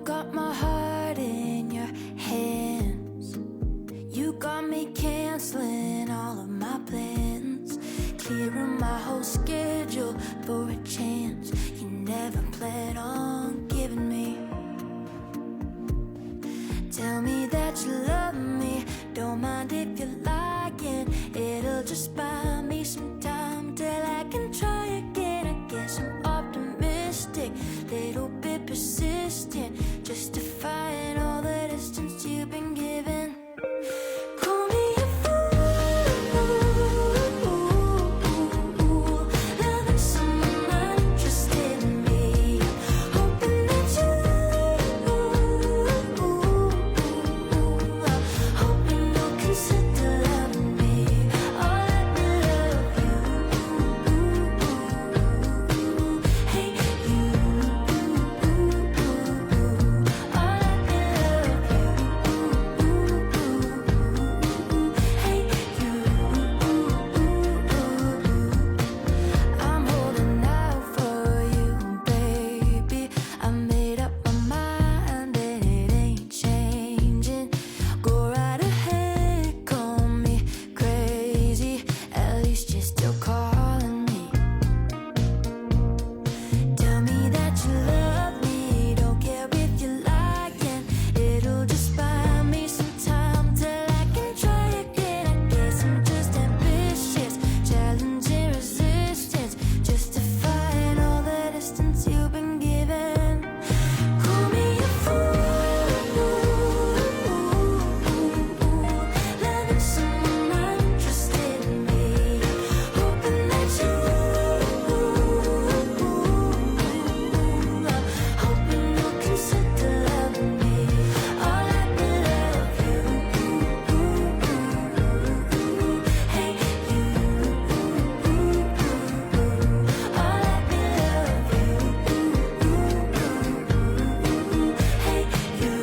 got my heart in your hands. You got me canceling all of my plans, clearing my whole schedule for a chance you never planned on giving me. Tell me that you love me, don't mind if you're lying. It'll just buy me some time till I can try again. I guess I'm optimistic, little bit persistent, justifying all the distance you've been given. Call me a fool, loving someone not interested in me, hoping that hoping you'll consider loving me. All I love you, hey you. All I love you, hey you. I'm holding out for you, baby. I made up my mind and it ain't changing. Go right ahead, call me crazy, at least you're still calling me. Tell me that you love me, don't care if you're lying. It'll just buy me some time till I can try again. I guess I'm just ambitious, challenging resistance, justifying all the distance you've been given. Call me a fool, loving someone not interested in me, hoping that hoping you'll consider loving me. All I love you, hey you. All I love you, hey you.